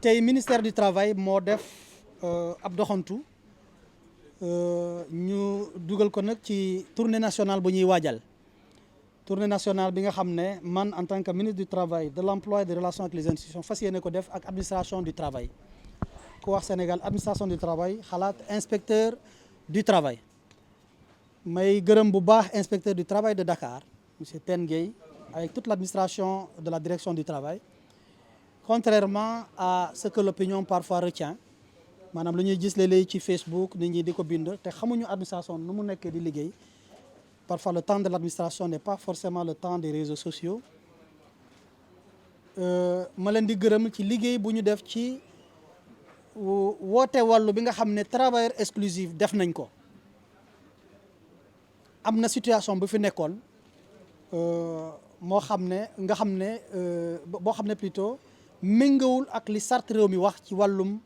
tey ministère du travail moo def ab doxantu ñu dugal ko nag ci tournée nationale bu ñuy waajal tournée nationale bi nga xam ne man en tant que ministre du travail de l'emploi et des relations avec les institutions fas yéene ko def ak administration du travail ku wax Sénégal administration du travail xalaat inspecteur du travail may gërëm bu baax inspecteur du travail de Dakar monsieur Ten Gueye avec toute l'administration de la direction du travail. Contrairement à ce que l'opinion parfois retient maanaam lu ñuy gis léeg-léeg ci Facebook nit ñi di ko bind te xamuñu administration nu mu nekkee di liggéey parfois le temps de l'administration n'est pas forcément le temps des réseaux sociaux ma leen di gërëm ci liggéey bu ñu def ci woote wàllu bi nga xam ne travailleur exclusif def nañ ko am na situation bu fi nekkoon moo xam ne nga xam ne boo xam ne plutôt méngawul ak li sart réew mi wax ci wàllum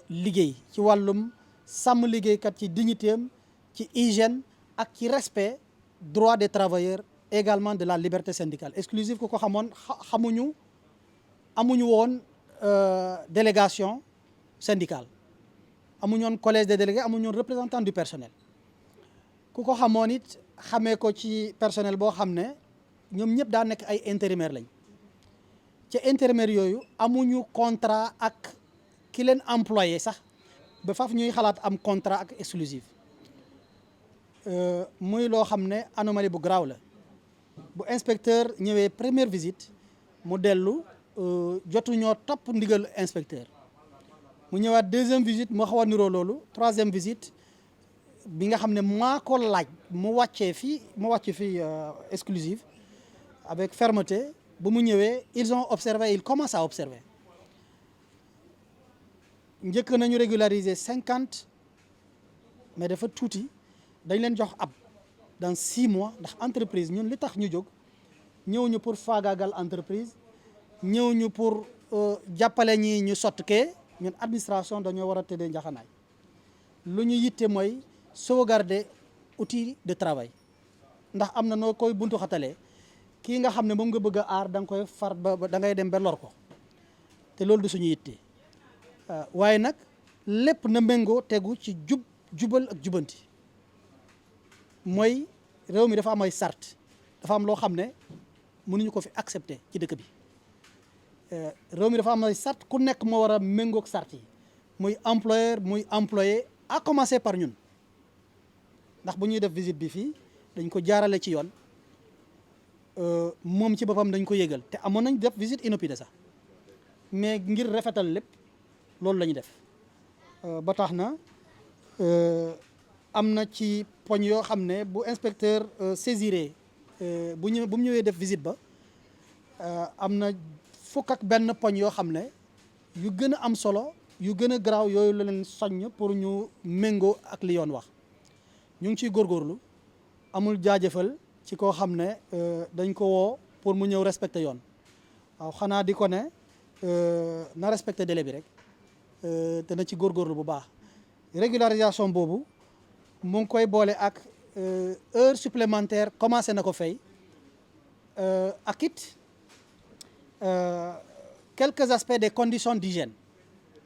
liggéey ci wàllum sàmm liggéeykat ci dignitéem ci hygiène ak ci respect droit des travailleurs également de la liberté syndicale exclusive ku ko xamoon amuñu woon délégation syndicale amuñu woon collège des délégués amuñu woon représentant du personnel ku ko xamoon it xamee ko ci personnel boo xam ne ñoom ñëpp daa nekk ay intérimaires lañ ci intérimaires yooyu amuñu contrat ak ki leen employé sax ba faf ñuy xalaat am contrat ak exclusif muy loo xam ne anomalie bu garaaw la bu inspecteur ñëwee première visite mu dellu jotuñoo topp ndigal inspecteur mu ñëwaat deuxième visite mu xaw a niroo loolu troisième visite bi nga xam ne maa ko laaj mu wàccee fii exclusive avec fermeté bu mu ñëwee ils ont observé ils commencent à observer njëkk nañu régulariser 50 mais dafa tuuti dañ leen jox ab dans 6 mois ndax entreprise ñun li tax ñu jóg ñëw ñu pour faagaagal entreprise ñëw ñu pour jàppale ñi ñu sottee ñun administration dañoo war a tëddee njaxanaay lu ñu yitte mooy sauvegarder outil de travail ndax am na noo koy buntu xatalee kii nga xam ne moom nga bëgg a aar da nga koy far ba da ngay dem ba lor ko te loolu du suñu yitte waaye nag lépp na méngoo tegu ci jubal ak jubanti mooy réew mi dafa am ay sart dafa am loo xam ne mënuñu ko fi accepter ci dëkk bi réew mi dafa am ay sart ku nekk moo war a méngoog sart yi muy employeur muy employé à commencer par ñun ndax bu ñuy def visite bi fii dañ ko jaarale ci yoon moom ci boppam dañ ko yëgal te amoon nañ def visite inopinée sax mais ngir rafetal lépp loolu la ñu def ba tax na am na ci poñ yoo xam ne bu inspecteur saisiré bu mu ñëwee def visite ba am na fukk ak benn poñ yoo xam ne yu gën a am solo yu gën a garaaw yooyu la leen soññ pour ñu méngoo ak li yoon wax ñu ngi ciy góorgóorlu amul jaajëfal ci koo xam ne dañ ko woo pour mu ñëw respecter yoon waaw xanaa di ko ne na respecter délai bi rek te na ci góorgóorlu bu baax régularisation boobu mu ngi koy boole ak heure supplémentaire commencé na ko fay ak it quelques aspects des conditions d'hygiène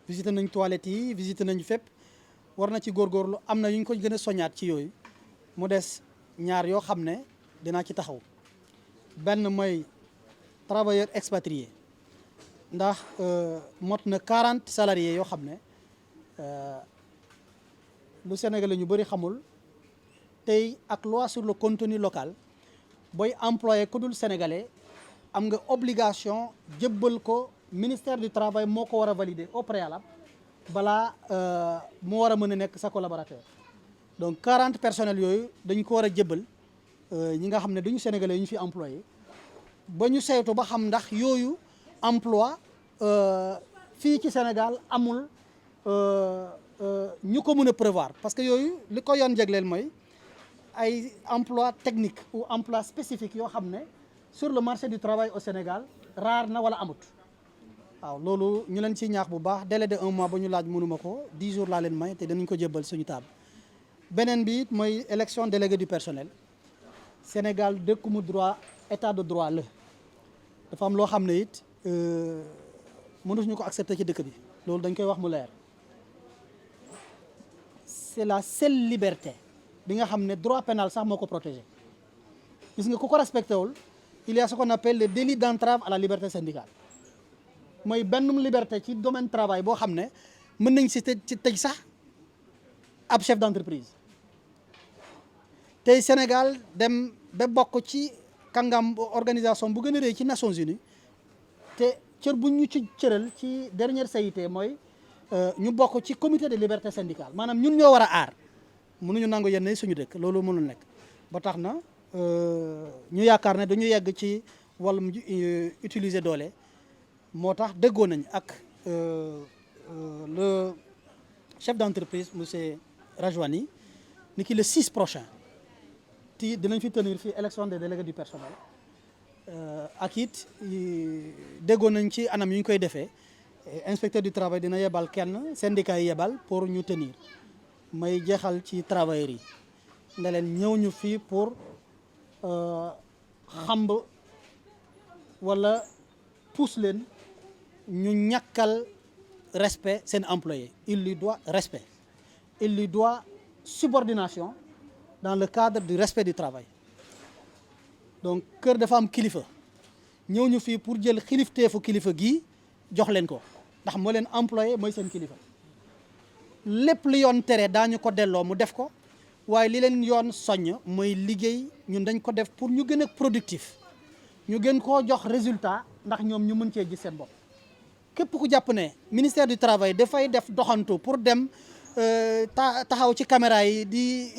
visité nañ toilettes yi visité nañ fépp war na ci góorgóorlu am na yu ñu ko gën a soñaat ci yooyu mu des ñaar yoo xam ne dinaa ci taxaw benn mooy travailleur expatrié ndax mot na 40 salariés yoo xam ne lu Sénégalais ñu bëri xamul tey ak loi sur le contenu local booy employé ku dul sénégalais am nga obligation jëbbal ko ministère du travail moo ko war a valider au préalable balaa mu war a mën a nekk sa collaborateur donc 40 personnels yooyu dañ ko war a jëbbal ñi nga xam ne duñu sénégalais yu ñu fi employé ba ñu saytu ba xam ndax yooyu emploi fii ci Sénégal amul ñu ko mën a prévoir parce que yooyu li ko yoon jagleel mooy ay emploi technique ou emploi spécifique yoo xam ne sur le marché du travail au Sénégal rare na wala amut waaw loolu ñu leen ciy ñaax bu baax délai de 1 mois ba ñu laaj mënuma ko 10 jours laa leen may te danañ ko jébbal suñu table beneen bi it mooy élection délégué du personnel Sénégal dëkku mu droit état de droit la dafa am loo xam ne it mënuñu ko accepter ci dëkk bi loolu dañ koy wax mu leer c'est la seule liberté bi nga xam ne droit pénal sax moo ko protégé gis nga ku ko respecté wul il y a ce qu'on appelle le délit d'entrave à la liberté syndicale mooy benn liberté ci domaine travail boo xam ne mën nañ si tëj sax ab chef d'entreprise tey Sénégal dem ba bokk ci kàngam organisation bu gën a rëy ci Nations Unies te cër bu ñu ci cëral ci dernière CIT mooy ñu bokk ci comité de liberté syndicale maanaam ñun ñoo war a aar mënuñu nangu yenn suñu dëkk loolu mënul nekk ba tax na ñu yaakaar ne dañu yegg ci wàllum utiliser doole moo tax déggoo nañ ak le chef d'entreprise monsieur Rajwani ni ki le 6 prochain ti dinañ fi tenir fii élection des délégués du personnel ak it déggoo nañ ci anam yu ñu koy defee inspecteur du travail dina yebal kenn syndicat yi yebal pour ñu tenir may jeexal ci travailleurs yi ne leen ñëw ñu fii pour xamb wala pousse leen ñu ñàkkal respect seen employé il lui doit respect il lui doit subordination dans le cadre du respect du travail donc kër dafa am kilifa ñëw ñu fii pour jël xilifteefu kilifa gii jox leen ko ndax moo leen employé mooy seen kilifa lépp li yoon tere daañu ko delloo mu def ko waaye li leen yoon soññ mooy liggéey ñun dañ ko def pour ñu gën a productif ñu gën koo jox résultat ndax ñoom ñu mën cee gis seen bopp képp ku jàpp ne ministère du travail dafay def doxantu pour dem taxaw ci caméra yi di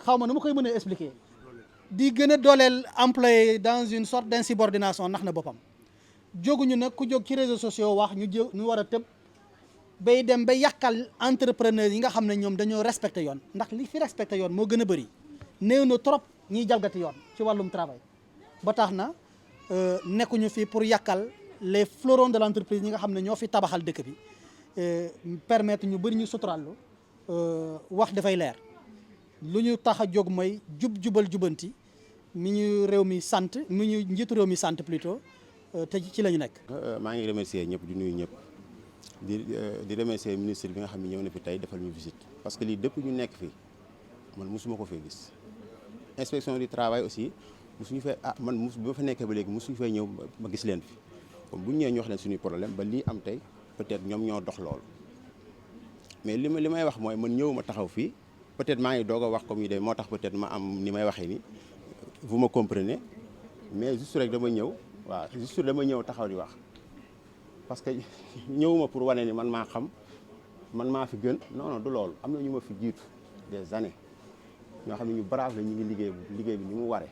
xaw ma nu ma koy mën a expliquer di gën a dooleel employé dans une sorte d'insubordination ndax na boppam jóguñu nag ku jóg ci réseaux sociaux wax ñu war a tëb bay dem ba yàqal entrepreneurs yi nga xam ne ñoom dañoo respecté yoon ndax li fi respecté yoon moo gën a bëri néew na trop ñiy jalgati yoon ci wàllum travail ba tax na nekkuñu fi pour yàqal les fleurons de l'entreprise ñi nga xam ne ñoo fi tabaxal dëkk bi permettre ñu bëri ñu suturallu wax dafay leer lu ñu tax a jóg mooy jubal jubanti mi ñu réew mi sant mi ñu njiitu réew mi sant plutôt te ci la ñu nekk. maa ngi remercier ñëpp di nuyu ñëpp di remercier ministre bi nga xam ne ñëw na fi tey defal ñu visite parce que lii depuis ñu nekk fii man mosuma ko fee gis inspection du travail aussi mosuñu fee man bi ma fa nekkee ba léegi mosuñu fee ñëw ma gis leen fi comme bu ñu ñëwee ñu wax leen suñuy problème ba lii am tey peut-être ñoom ñoo dox loolu mais li may wax mooy man ñëw ma taxaw fii peut-être maa ngi doog a wax comme yi de moo tax peut-être ma am ni may waxee ni vous me comprenez mais juste rek dama ñëw waaw juste dama ñëw taxaw di wax parce que ñëwuma pour wane ni man maa xam man maa fi gën non du loolu am na ñu ma fi jiitu des années ñoo xam ne ñu brave la ñu ngi liggéey bi ni mu waree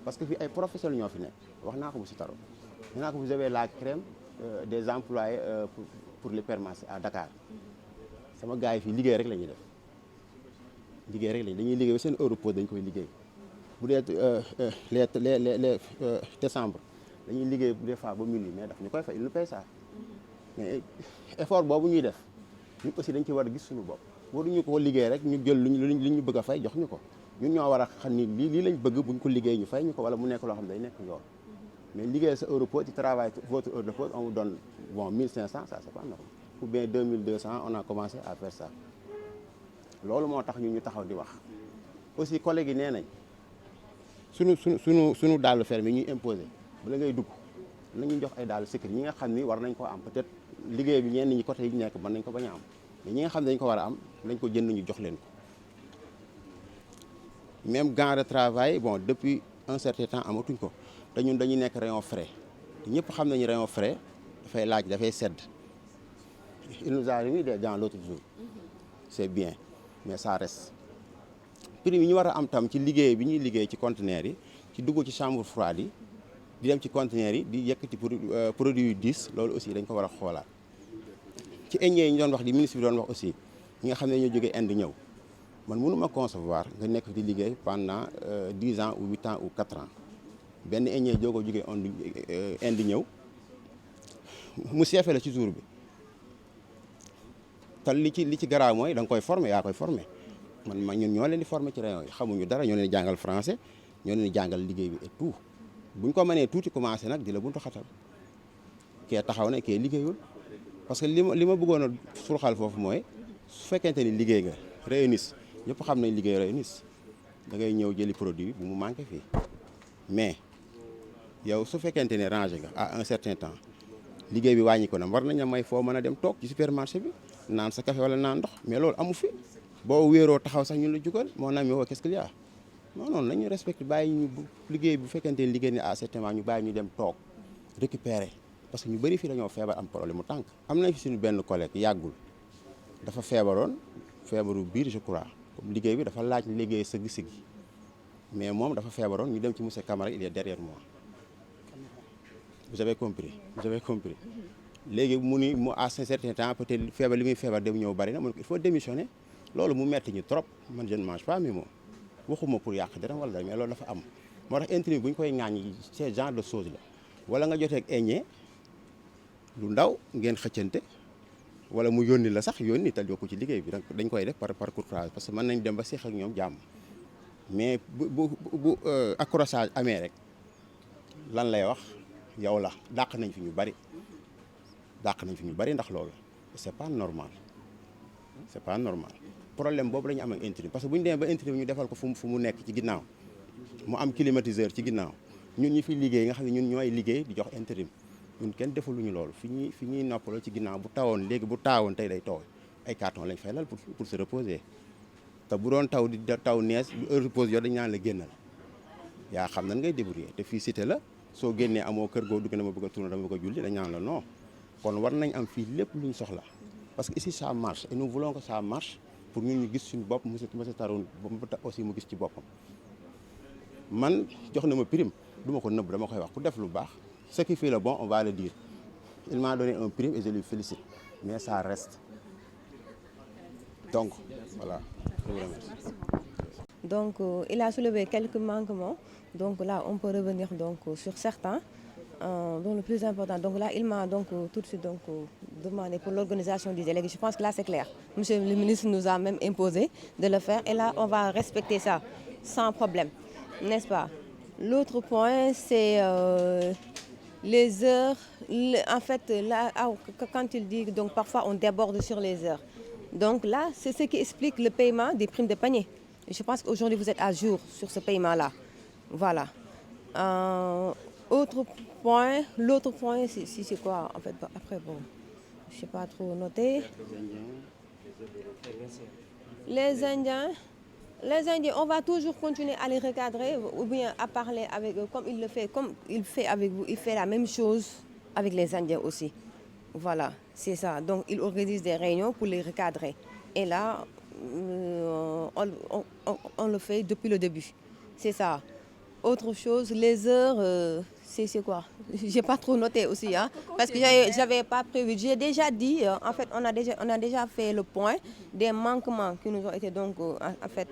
parce que fii ay professionnels ñoo fi nekk wax naa ko mu si taro nee naa ko vous avez la crème des employés pour les permanences à Dakar sama gars yi fii liggéey rek la ñuy def liggéey rek dañuy liggéey ba seen heure pause dañ koy liggéey bu dee les décembre dañuy liggéey des fois ba minuit mais daf ñu koy fay il nous paye ça mais effort boobu ñuy def ñun aussi dañ ci war a gis suñu bopp waruñu ko liggéey rek ñu jël li ñu bëgg a fay jox ñu ko ñun ñoo war a xam ni lii lañ bëgg buñ ko liggéey ñu fay ñu ko wala mu nekk loo xam ne day nekk yoon mais liggéey sa heure pause ci travail votre heure de pause on vous donne bon 1500 ça c'est pas normal ou bien 2200 on a commencé à faire ça loolu moo tax ñu taxaw di wax aussi collègues yi nee nañ suñu dàllu ferme yi ñuy imposer bala ngay dugg nañu jox ay dàllu sécurité ñi nga xam ni war nañ ko am peut-être liggéey bi ñenn ñi côté yi nekk mën nañ ko bañ a am mais ñi nga xam ne dañ ko war a am nañ ko jënd ñu jox leen ko même gants de travail bon depuis un certain temps amatuñ ko te ñun dañuy nekk rayon frais te ñëpp xam nañu rayon frais dafay laaj dafay sedd il nous a remis des gants l'autre jour c'est bien mais ça reste prix yi ñu war a am tam ci liggéey bi ñuy liggéey ci conteneurs yi ci dugg ci chambre froide yi di dem ci conteneurs yi di yëkkati produit yu 10 loolu aussi dañ ko war a xoolaat ci Indien yi ñu doon wax di ministre bi doon wax aussi ñi nga xam ne ñoo jógee Inde ñëw man mënuma concevoir nga nekk di liggéey pendant 10 ans ou 8 ans ou 4 ans benn Indien jógoo jógee Inde ñëw mu seefe la ci jour bi te li ci garaaw mooy da nga koy former yaa koy former man ñun ñoo leen di former ci rayon yi xamuñu dara ñoo leen di jàngal français ñoo leen di jàngal liggéey bi et tout buñ ko mënee tuuti commencé nag di la buntu xatal kee taxaw na kee liggéeyul parce que li ma bëggoon a surxal foofu mooy su fekkente ni liggéey nga Rayonies ñëpp xam nañ liggéey Rayonies da ngay ñëw jëli produit bu mu manqué fii mais yow su fekkente ne rangé nga à un certain temps liggéey bi wàññi ko na war nañ a may foo mën a dem toog ci supermarché bi naan sa café wala naan ndox mais loolu amu fi boo wéeroo taxaw sax ñun la jugal mon ami woo qu'est-ce qu'il y a non non nañu respecté bàyyi ñu liggéey bu fekkente ne liggéey ni à certain moment ñu bàyyi ñu dem toog récupérer parce que ñu bëri fii dañoo feebar am problème mu tànk. am nañ fi suñu benn collègue yàggul dafa feebaroon feebaru biir je crois comme liggéey bi dafa laaj liggéey sëgg mais moom dafa feebaroon ñu dem ci monsieur Camara il est derrière moi vous avez compris léegi mu à un certain temps peut-être feebar li muy feebar dem ñëw bari na mu ne il faut démissionner loolu mu metti ñu trop man je ne mange pas mes mots waxuma pour yàq dara wala dara mais loolu dafa am moo tax intrant bu ñu koy ŋaañi ce genre de chose la wala nga jotee ak eññee lu ndaw ngeen xëccante wala mu yónni la sax yónni tal yokku ci liggéey bi dañ koy def par courtoisie parce que mën nañ dem ba seex ak ñoom jàmm mais bu accrochage amee rek lan lay wax yow la dàq nañ fi ñu bari ndax loolu c'est pas normal problème boobu la ñu am ak intrant parce que bu ñu demee ba intrant ñu defal ko fu mu nekk ci ginnaaw mu am climatiseur ci ginnaaw ñun ñi fi liggéey nga xam ne ñun ñooy liggéey di jox intérim ñun kenn defaluñu loolu fi ñuy noppaloo ci ginnaaw bu tawoon léegi bu taawoon tey day tooy ay carton lañ fay lal pour se reposer te bu doon taw di taw nees bu heure repose yoo dañ naan la génnal yaa xam nan ngay débrouiller te fii cité la soo génnee amoo kër goo dugg na ma bëgg a tourner dama bëgg a julli dañ naan la non kon war nañ am fii lépp luñ soxla parce que ici ça marche et nous voulons que ça marche pour ñun ñu gis suñu bopp monsieur Taroun aussi mu gis ci boppam man jox na ma prime du ma ko nëbb dama koy wax ku def lu baax ce qui fait le bon on va le dire il m'a donné un prime et je lui félicite mais ça reste donc voilà je vous remercie. Donc il a soulevé quelques manquements donc là on peut revenir donc sur certains donc le plus important donc là il m'a donc tout de suite donc demandé pour l'organisation du délégué. Je pense que là c'est clair, monsieur le ministre nous a même imposé de le faire et là on va respecter ça sans problème, n'est-ce pas? L'autre point c'est les heures. En fait là quand il dit donc parfois on déborde sur les heures, donc là c'est ce qui explique le paiement des primes de panier. Et je pense qu'aujourd'hui vous êtes à jour sur ce paiement là, voilà. L'autre point c'est quoi en fait après bon je sais pas trop noté. Les Indiens on va toujours continuer à les recadrer ou bien à parler avec eux comme il fait avec vous, il fait la même chose avec les Indiens aussi, voilà c'est ça. Donc il organise des réunions pour les recadrer et là on le fait depuis le début, c'est ça. Autre chose, les heures, c'est quoi? J'ai pas trop noté aussi, hein, parce que j'avais pas prévu. J'ai déjà dit, en fait, on a déjà fait le point des manquements qui nous ont été donc en fait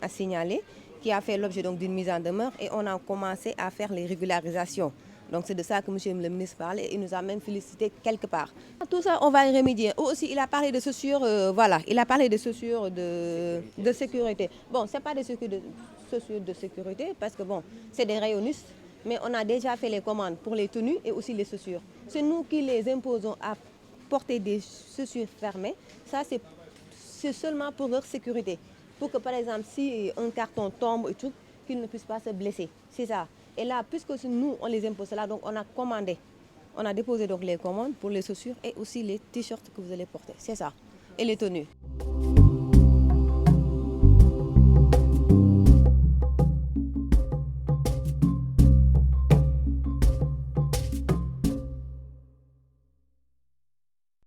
à signaler, qui a fait l'objet donc d'une mise en demeure et on a commencé à faire les régularisations. Donc c'est de ça que monsieur le ministre parlait et il nous a même félicité quelque part. Tout ça, on va y remédier. Aussi, il a parlé de chaussures, voilà, il a parlé de chaussures de sécurité. Bon, c'est pas des chaussures de sécurité parce que bon, c'est des rayonistes, mais on a déjà fait les commandes pour les tenues et aussi les chaussures. C'est nous qui les imposons à porter des chaussures fermées. Ça, c'est seulement pour leur sécurité. Pour que par exemple, si un carton tombe et tout, qu'ils ne puissent pas se blesser. C'est ça. Et là, puisque nous, on les impose là, donc on a commandé. On a déposé donc les commandes pour les chaussures et aussi les t-shirts que vous allez porter. C'est ça. Et les tenues.